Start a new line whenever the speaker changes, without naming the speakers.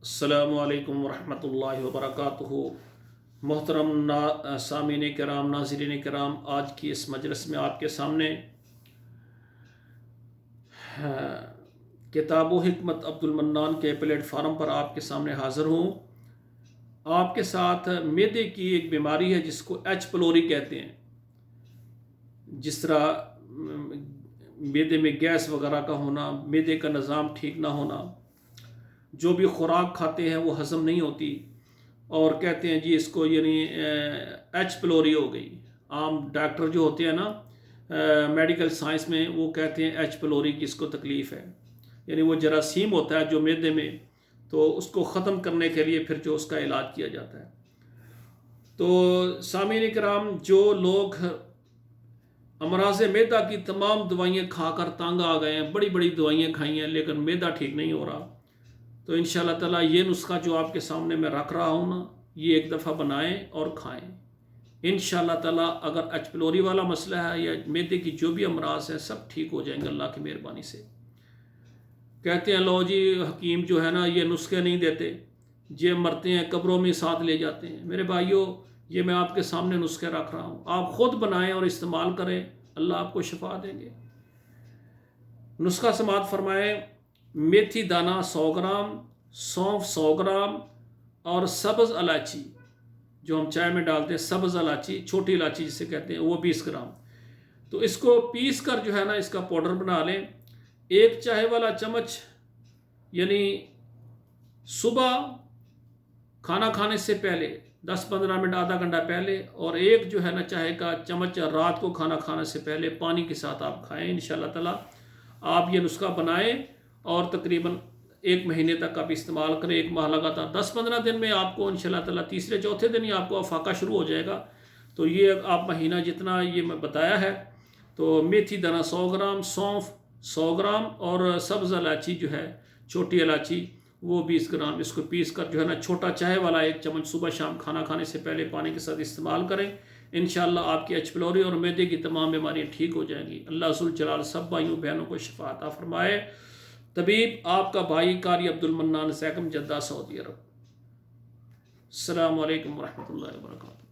السلام علیکم ورحمۃ اللہ وبرکاتہ۔ محترم سامعین کرام، ناظرین کرام، آج کی اس مجلس میں آپ کے سامنے کتاب و حکمت عبد المنان کے پلیٹ فارم پر آپ کے سامنے حاضر ہوں۔ آپ کے ساتھ معدے کی ایک بیماری ہے جس کو ایچ پلوری کہتے ہیں۔ جس طرح معدے میں گیس وغیرہ کا ہونا، معدے کا نظام ٹھیک نہ ہونا، جو بھی خوراک کھاتے ہیں وہ ہضم نہیں ہوتی، اور کہتے ہیں جی اس کو یعنی ایچ پلوری ہو گئی۔ عام ڈاکٹر جو ہوتے ہیں نا میڈیکل سائنس میں، وہ کہتے ہیں ایچ پلوری کی اس کو تکلیف ہے، یعنی وہ جراثیم ہوتا ہے جو معدے میں، تو اس کو ختم کرنے کے لیے پھر جو اس کا علاج کیا جاتا ہے۔ تو سامعین کرام، جو لوگ امراض معدہ کی تمام دوائیاں کھا کر تنگ آ گئے ہیں، بڑی بڑی دوائیاں کھائی ہیں لیکن معدہ ٹھیک نہیں ہو رہا، تو انشاءاللہ تعالیٰ یہ نسخہ جو آپ کے سامنے میں رکھ رہا ہوں نا، یہ ایک دفعہ بنائیں اور کھائیں۔ انشاءاللہ تعالیٰ اگر ایچ پلوری والا مسئلہ ہے یا معدے کی جو بھی امراض ہیں سب ٹھیک ہو جائیں گے اللہ کی مہربانی سے۔ کہتے ہیں لو جی حکیم جو ہے نا یہ نسخے نہیں دیتے، یہ مرتے ہیں قبروں میں ساتھ لے جاتے ہیں۔ میرے بھائیوں، یہ میں آپ کے سامنے نسخے رکھ رہا ہوں، آپ خود بنائیں اور استعمال کریں، اللہ آپ کو شفا دیں گے۔ نسخہ سماعت فرمائیں: میتھی دانہ 100 گرام، سونف 100 گرام، اور سبز الائچی جو ہم چائے میں ڈالتے ہیں، سبز الائچی، چھوٹی الائچی جسے کہتے ہیں، وہ 20 گرام۔ تو اس کو پیس کر جو ہے نا اس کا پاؤڈر بنا لیں۔ ایک چائے والا چمچ یعنی صبح کھانا کھانے سے پہلے 10-15 منٹ، آدھا گھنٹہ پہلے، اور ایک جو ہے نا چائے کا چمچ رات کو کھانا کھانے سے پہلے پانی کے ساتھ آپ کھائیں۔ انشاءاللہ تعالیٰ آپ یہ نسخہ بنائیں اور تقریباً 1 مہینے تک آپ استعمال کریں، 1 ماہ لگاتار۔ 10-15 دن میں آپ کو انشاءاللہ تعالیٰ تیسرے چوتھے دن ہی آپ کو افاقہ شروع ہو جائے گا۔ تو یہ آپ مہینہ جتنا یہ میں بتایا ہے، تو میتھی دانہ 100 گرام، سونف 100 گرام، اور سبز الائچی جو ہے چھوٹی الائچی وہ 20 گرام، اس کو پیس کر جو ہے نا چھوٹا چائے والا 1 چمچ صبح شام کھانا کھانے سے پہلے پانی کے ساتھ استعمال کریں۔ انشاءاللہ آپ کی ایچ پلوری اور معدے کی تمام بیماریاں ٹھیک ہو جائیں گی۔ اللہ ذوالجلال سب بھائیوں بہنوں کو شفا عطا فرمائے۔ طبیب آپ کا بھائی قاری عبد المنان، سیکم، جدہ، سعودی عرب۔ السلام علیکم ورحمۃ اللہ وبرکاتہ۔